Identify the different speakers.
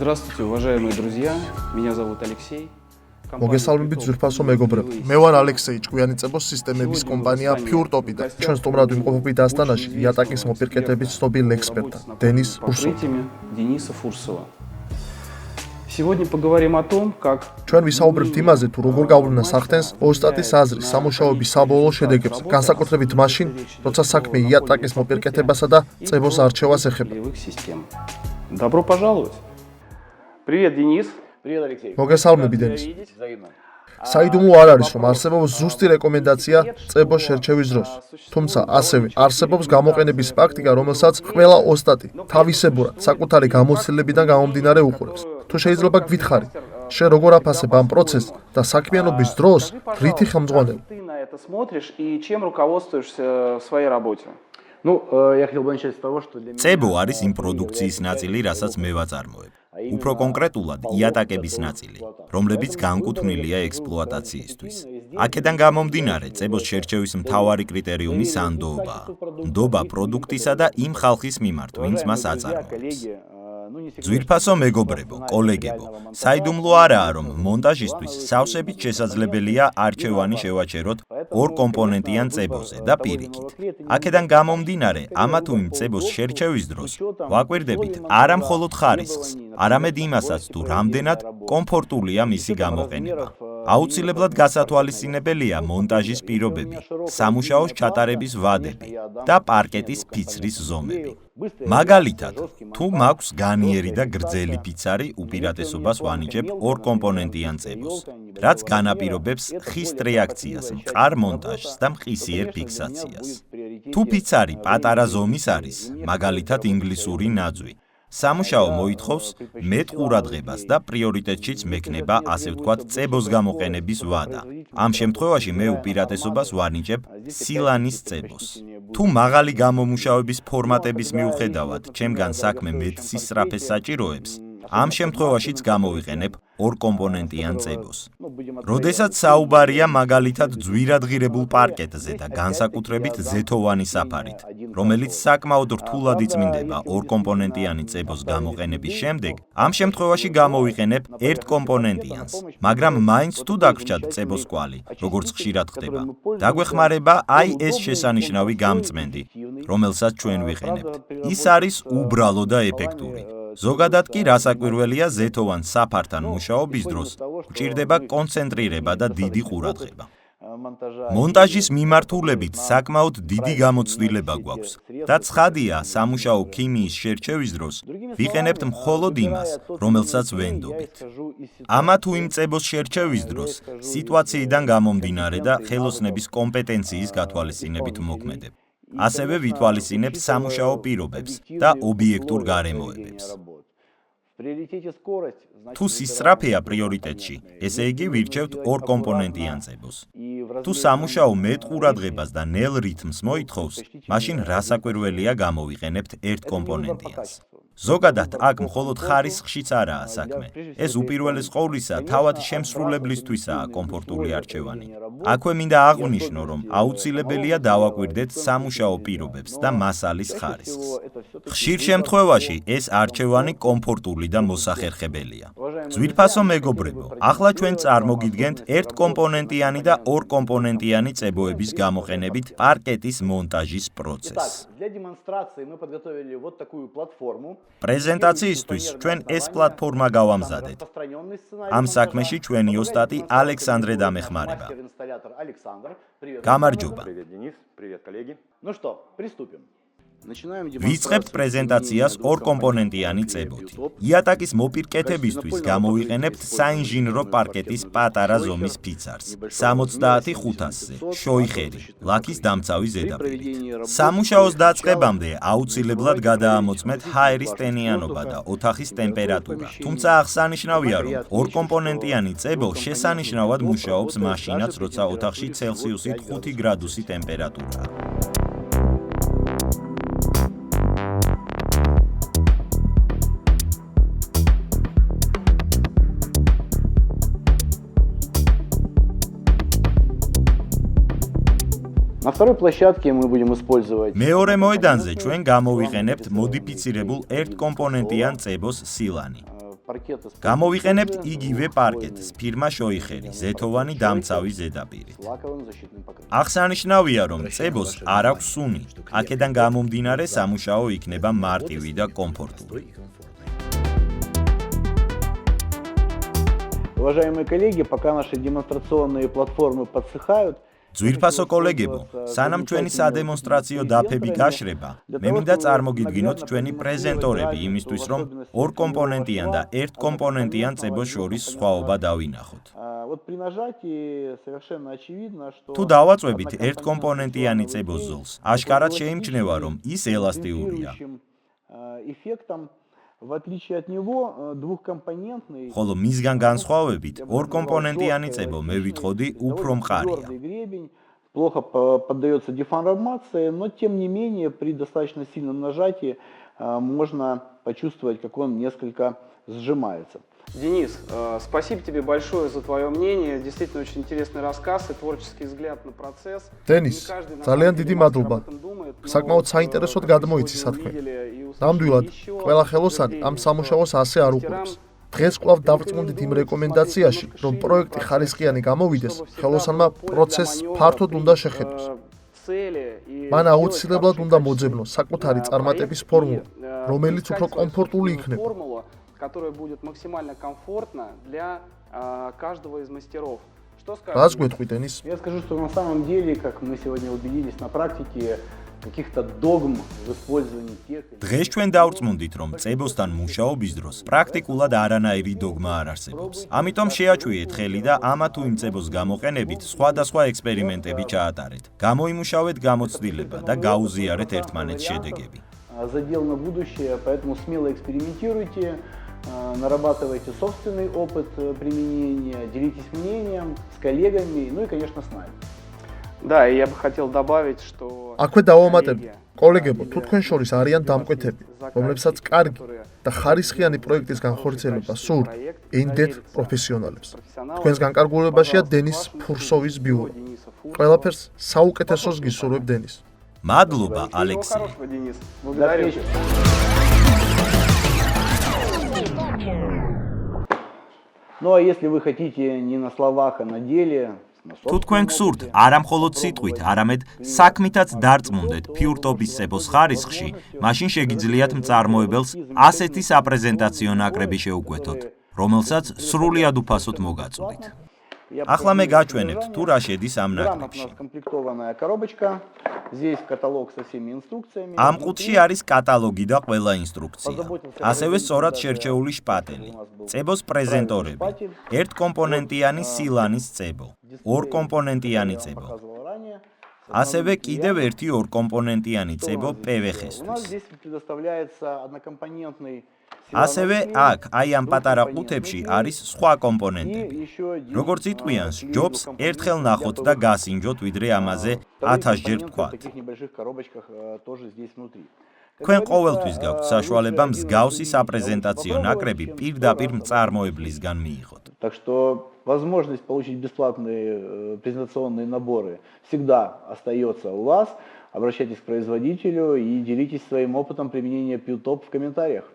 Speaker 1: Здравствуйте, уважаемые друзья. Меня зовут Алексей.
Speaker 2: მოგესალმებით ძვირფასო მეგობრებო. მე ვარ ალექსეი, ჭკვიანი წებოს სისტემების კომპანია Pure-Topi და ჩვენ სტუმრად ვიმყოფებით ასტანაში იატაკის მოპირკეთების ცნობილ ექსპერტთან, Denis
Speaker 1: Fursovым. Сегодня поговорим о том, как
Speaker 2: ჩვენ ვისაუბრებთ იმაზე, თუ როგორ გავლენა სახდენს ოსტატის აზრი სამუშაოების საბოლოო შედეგებზე, განსაკუთრებით მაშინ, როცა საქმე იატაკის მოპირკეთებასა და წებოს არჩევას ეხება.
Speaker 1: Добро пожаловать. Привет, Денис.
Speaker 3: Привет, Алексей.
Speaker 2: მოგესალმები, Denis. საიდუმლო არ არის, რომ არსებობს ზუსტი რეკომენდაცია წებოს შერჩევის დროს. თუმცა ასევე არსებობს გამოყენების პრაქტიკა, რომელსაც ყველა ოსტატი თავისებურად საკუთარი გამოცდილებიდან გამომდინარე უყურებს. თუ შეიძლება გვითხრი, შენ როგორ აფასებ ამ პროცესს და საქმიანობის დროს რითი ხელმძღვანელი?
Speaker 1: Ты на это смотришь и чем руководствуешься в своей работе?
Speaker 3: Я хотел бы начать с того, что для меня...
Speaker 4: წებო არის იმ პროდუქციის ნაწილი, რასაც მე ვაწარმოებ. უფრო კონკრეტულად, იატაკების ნაწილი, რომლებიც განკუთვნილია ექსპლუატაციისთვის. აქედან გამომდინარე, წებოს შერჩევის მთავარი კრიტერიუმი სანდოობაა. ნდობა პროდუქტისა და იმ ხალხის მიმართ, ვინც მას აწარმოებს. ძვირფასო მეგობრებო, კოლეგებო, საიდუმლო არაა, რომ მონტაჟისთვის სავსებით შესაძლებელია არჩევანი შევაჩეროთ ორ კომპონენტიან წებოზე და პირიქით. აქედან გამომდინარე, ამა თუ იმ წებოს შერჩევის დროს ვაკვირდებით არა მხოლოდ ხარისხს, არამედ იმასაც, თუ რამდენად კომფორტულია მისი გამოყენება. აუცილებლად გასათვალისწინებელია მონტაჟის პირობები, სამუშაოს ჩატარების ვადები და პარკეტის ფიცრის ზომები. მაგალითად, თუ მაქვს განიერი და გრძელი ფიცარი, უპირატესობას ვანიჭებ ორ კომპონენტიან წებოს, რაც განაპირობებს ხის რეაქციას, მყარ მონტაჟს და მყისიერ ფიქსაციას. თუ ფიცარი პატარა ზომის არის, მაგალითად ინგლისური ნაძვი, სამუშაო მოითხოვს მეტ ყურადღებას და პრიორიტეტშიც მექნება, ასე ვთქვათ, წებოს გამოყენების ვადა. ამ შემთხვევაში მე უპირატესობას ვანიჭებ სილანის წებოს. თუ მაღალი გამომუშავების ფორმატების მიუხედავად, ჩემგან საქმე მეტ სისწრაფეს საჭიროებს, ამ შემთხვევაშიც გამოვიყენებ ორ კომპონენტიან წებოს. როდესაც საუბარია მაგალითად ძვირადღირებულ პარკეტზე და განსაკუთრებით ზეთოვანი საფარით, რომელიც საკმაოდ რთულად იწმინდება ორ კომპონენტიანი წებოს გამოყენების შემდეგ, ამ შემთხვევაში გამოვიყენებ ერთ კომპონენტიანს, მაგრამ მაინც თუ დაგვრჩათ წებოს კვალი, როგორც ხშირად ხდება, დაგვეხმარება აი ეს შესანიშნავი გამწმენდი, რომელსაც ჩვენ ვიყენებთ. ის არის უბრალო და ეფექტური. ზოგადად კი რასაკვირველია ზეთოვან საფართან მუშაობის დროს გვჭირდება კონცენტრირება და დიდი ყურადღება. მონტაჟის მიმართულებით საკმაოდ დიდი გამოცდილება გვაქვს და ცხადია, სამუშაო ქიმიის შერჩევის დროს ვიყენებთ მხოლოდ იმას, რომელსაც ვენდობით. ამა თუ იმ წებოს შერჩევის დროს სიტუაციიდან გამომდინარე და ხელოსნების კომპეტენციის გათვალისწინებით მოქმედებ. ასევე ვითვალისწინებ სამუშაო პირობებს და ობიექტურ გარემოებებს. თუ სისწრაფეა პრიორიტეტში, ესე იგი ვირჩევთ ორ კომპონენტიან წებოს. თუ სამუშაო მეტ ყურადღებას და ნელ რითმს მოითხოვს, მაშინ რასაკვირველია გამოვიყენებთ ერთ კომპონენტიანს. ზოგადად აქ მხოლოდ ხარისხშიც არაა საქმე. ეს უპირველეს ყოვლისა თავად შემსრულებლისთვისაა კომფორტული არჩევანი. აქვე მინდა აღვნიშნო, რომ აუცილებელია დავაკვირდეთ სამუშაო პირობებს და მასალის ხარისხს. ხშირ შემთხვევაში ეს არჩევანი კომფორტული და მოსახერხებელია. ძვირფასო მეგობრებო, ახლა ჩვენ წარმოგიდგენთ ერთ კომპონენტიანი და ორ კომპონენტიანი წებოების გამოყენებით პარკეტის მონტაჟის პროცესს. პრეზენტაციისთვის ჩვენ ეს პლატფორმა გავამზადეთ. ამ საქმეში ჩვენი ოსტატი ალექსანდრე დამეხმარება. გამარჯობა. ვიწყებთ პრეზენტაციას ორ კომპონენტიანი წებოთი. იატაკის მოპირკეთებისთვის გამოვიყენებთ საინჟინრო პარკეტის პატარა ზომის ფიცარს 70-500-ზე, შოიხერი, ლაქის დამცავი ზედაპირით. სამუშაოს დაწყებამდე აუცილებლად გადაამოწმეთ ჰაერის ტენიანობა და ოთახის ტემპერატურა. თუმცა აღსანიშნავია, რომ ორ კომპონენტიანი წებო შესანიშნავად მუშაობს მაშინაც, როცა ოთახში ცელსიუსით 5 გრადუსი ტემპერატურაა.
Speaker 3: На второй площадке мы будем использовать
Speaker 4: მეორე მოედანზე ჩვენ გამოვიყენებთ მოდიფიცირებულ ერთკომპონენტიან წებოს სილანი. გამოვიყენებთ იგივე პარკეტს ფირმა შოიხერი ზეთოვანი დამცავი ზედაპირით. აღსანიშნავია, რომ წებოს არ აქვს სუნი, აქედან გამომდინარე სამუშაო იქნება მარტივი და კომფორტული.
Speaker 3: Уважаемые коллеги, пока наши демонстрационные платформы подсыхают,
Speaker 4: ძვირფასო კოლეგებო, სანამ ჩვენი სადემონსტრაციო დაფები გაშრება, მე მინდა წარმოგიდგინოთ ჩვენი პრეზენტორები იმისთვის, რომ ორკომპონენტიან და ერთკომპონენტიან წებოს შორის სხვაობა დავინახოთ. თუ დავაწვევით ერთკომპონენტიანი წებოს ზოლს, აშკარად შეიმჩნევა, რომ ის ელასტიურია. ხოლო მისგან განსხვავებით, ორკომპონენტიანი წებო მე ვითხოვდი უფრო მყარია.
Speaker 3: Плохо поддается деформации, но тем не менее при достаточно сильном нажатии можно почувствовать, как он несколько сжимается.
Speaker 1: Денис, спасибо тебе большое за твое мнение. Действительно очень интересный рассказ и творческий взгляд на процесс.
Speaker 2: Denis, ძალიან დიდი მადლობა. საკმაოდ საინტერესოდ გადმოიცი საქმე. ნამდვილად, ყველა ხელოსანი ამ სამუშაოს ასე არ უყურებს. დღეს კვლავ დავწმუნდით იმ რეკომენდაციაში, რომ პროექტი ხარისხიანი გამოვიდეს, ხელოსანმა პროცესს ფართოდ უნდა შეხედოს. მან აუცილებლად უნდა მოძებნოს საკუთარი წარმატების ფორმულა, რომელიც უფრო კომფორტული იქნება.
Speaker 1: которая будет максимально комфортна для каждого из мастеров. Что скажешь?
Speaker 2: Раз гвეთყვი, Денис.
Speaker 3: Я скажу, что на самом деле, как мы сегодня убедились на практике, каких-то догм в использовании тех или
Speaker 4: დღეს ჩვენ დავწმუნდით, რომ წებოსთან მუშაობის დროს პრაქტიკულად არანაირი დოგმა არ არსებობს. ამიტომ შეაჩვიეთ ხელი და ამა თუ იმ წებოს გამოყენებით სხვადასხვა ექსპერიმენტები ჩაატარეთ. გამოიმუშავეთ გამოცდილება და გაუზიარეთ ერთმანეთს შედეგები.
Speaker 3: Задел на будущее, поэтому смело экспериментируйте, нарабатывайте собственный опыт применения, делитесь мнением с коллегами, ну и, конечно, с нами.
Speaker 1: Да, и я бы хотел добавить, что
Speaker 2: აქვე დავამატებთ, კოლეგებო, თუ თქვენ შორის არიან დამკვეთები, რომლებსაც კარგი და ხარისხიანი პროექტის განხორციელება სურთ, ენდეთ პროფესიონალებს. თქვენს განკარგულებაშია დენის ფურსოვის ბიურო. ყველაფერს საუკეთესოს გისურვებ, დენის.
Speaker 4: მადლობა, ალექსი.
Speaker 3: Ну а если вы хотите не на словах, а на деле,
Speaker 4: თუ თქვენ გსურთ, არა მხოლოდ სიტყვით, არამედ საქმითაც დარწმუნდეთ ფიურტობის წებოს ხარისხში, მაშინ შეგიძლიათ მწარმოებელს ასეთი საპრეზენტაციო ნაკრები შეუკვეთოთ, რომელსაც სრულიად უფასოდ მოგაწოდით. ახლა მე გაჩვენებთ, თუ რა შედის ამ ნაკრებში. ამ ყუთში არის კატალოგი და ყველა ინსტრუქცია. ასევე სწორად შერჩეული შპატელი, წებოს პრეზენტორები, ერთკომპონენტიანი სილანის წებო, ორკომპონენტიანი წებო. ასევე კიდევ ერთი ორკომპონენტიანი წებო PVX-თვის. ასევე აქ, აი ამ პატარა ყუთებში არის სხვა კომპონენტები. როგორც იტყვიან, ჯობს ერთხელ ნახოთ და გასინჯოთ, ვიდრე ამაზე 1000 ჯერ ვთქვათ. თქვენ ყოველთვის გაქვთ საშუალება მსგავსი საპრეზენტაციო ნაკრები პირდაპირ მწარმოებლისგან მიიღოთ.
Speaker 3: Так что возможность получить бесплатные презентационные наборы всегда остается у вас. Обращайтесь к производителю и делитесь своим опытом применения PureTop в комментариях.